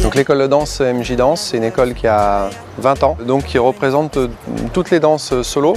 Donc l'école de danse MJ Danse, c'est une école qui a 20 ans, donc qui représente toutes les danses solo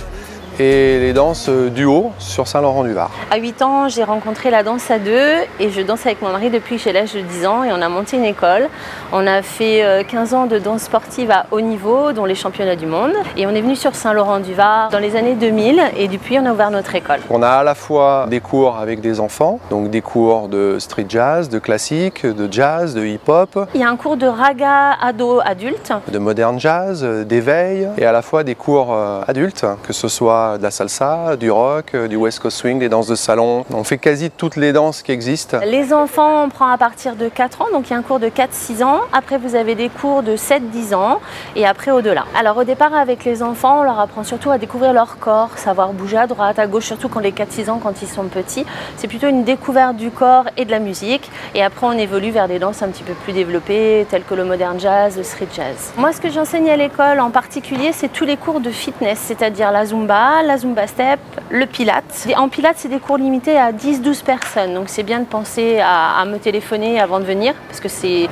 et les danses duo sur Saint-Laurent-du-Var. À 8 ans, j'ai rencontré la danse à deux et je danse avec mon mari depuis que j'ai l'âge de 10 ans et on a monté une école. On a fait 15 ans de danse sportive à haut niveau, dont les championnats du monde. Et on est venu sur Saint-Laurent-du-Var dans les années 2000 et depuis on a ouvert notre école. On a à la fois des cours avec des enfants, donc des cours de street jazz, de classique, de jazz, de hip-hop. Il y a un cours de raga ado-adulte. De modern jazz, d'éveil et à la fois des cours adultes, que ce soit de la salsa, du rock, du West Coast Swing, des danses de salon. On fait quasi toutes les danses qui existent. Les enfants, on prend à partir de 4 ans, donc il y a un cours de 4-6 ans. Après, vous avez des cours de 7-10 ans et après au-delà. Alors au départ, avec les enfants, on leur apprend surtout à découvrir leur corps, savoir bouger à droite, à gauche, surtout quand les 4-6 ans, quand ils sont petits. C'est plutôt une découverte du corps et de la musique. Et après, on évolue vers des danses un petit peu plus développées, telles que le modern jazz, le street jazz. Moi, ce que j'enseigne à l'école en particulier, c'est tous les cours de fitness, c'est-à-dire la zumba, la zumba step, le pilates. En pilates, c'est des cours limités à 10-12 personnes, donc c'est bien de penser à me téléphoner avant de venir, parce que c'est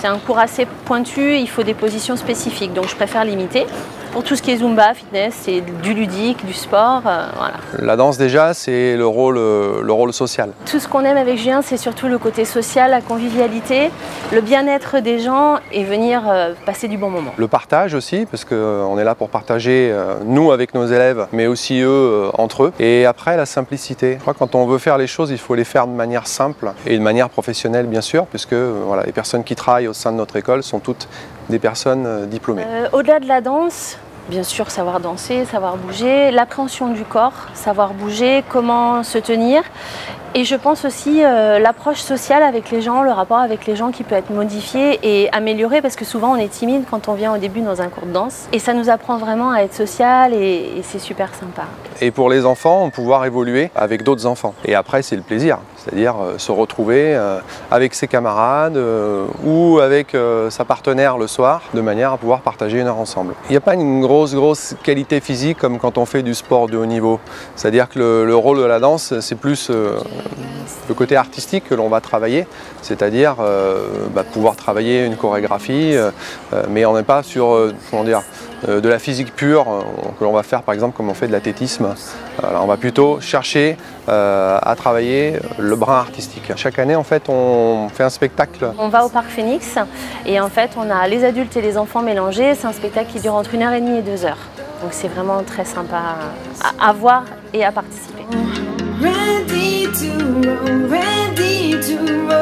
un cours assez pointu, il faut des positions spécifiques, donc je préfère limiter. Pour tout ce qui est zumba, fitness, c'est du ludique, du sport, voilà. La danse déjà, c'est le rôle social. Tout ce qu'on aime avec Julien, c'est surtout le côté social, la convivialité, le bien-être des gens et venir passer du bon moment. Le partage aussi, parce qu'on est là pour partager, nous avec nos élèves, mais aussi eux entre eux. Et après, la simplicité. Je crois que quand on veut faire les choses, il faut les faire de manière simple et de manière professionnelle, bien sûr, puisque voilà, les personnes qui travaillent au sein de notre école sont toutes des personnes diplômées. Au-delà de la danse, bien sûr, savoir danser, savoir bouger, l'appréhension du corps, savoir bouger, comment se tenir. Et je pense aussi l'approche sociale avec les gens, le rapport avec les gens qui peut être modifié et amélioré parce que souvent on est timide quand on vient au début dans un cours de danse. Et ça nous apprend vraiment à être social et c'est super sympa. Et pour les enfants, pouvoir évoluer avec d'autres enfants. Et après, c'est le plaisir, c'est-à-dire se retrouver avec ses camarades ou avec sa partenaire le soir, de manière à pouvoir partager une heure ensemble. Il n'y a pas une grosse qualité physique comme quand on fait du sport de haut niveau. C'est-à-dire que le rôle de la danse, c'est plus le côté artistique que l'on va travailler, c'est-à-dire pouvoir travailler une chorégraphie, mais on n'est pas sur comment dire, de la physique pure que l'on va faire par exemple comme on fait de l'athlétisme. Alors, on va plutôt chercher à travailler le brin artistique. Chaque année en fait on fait un spectacle. On va au Parc Phoenix et en fait on a les adultes et les enfants mélangés. C'est un spectacle qui dure entre 1h30 et 2 heures. Donc c'est vraiment très sympa à voir et à participer. Ready to roll, ready to roll.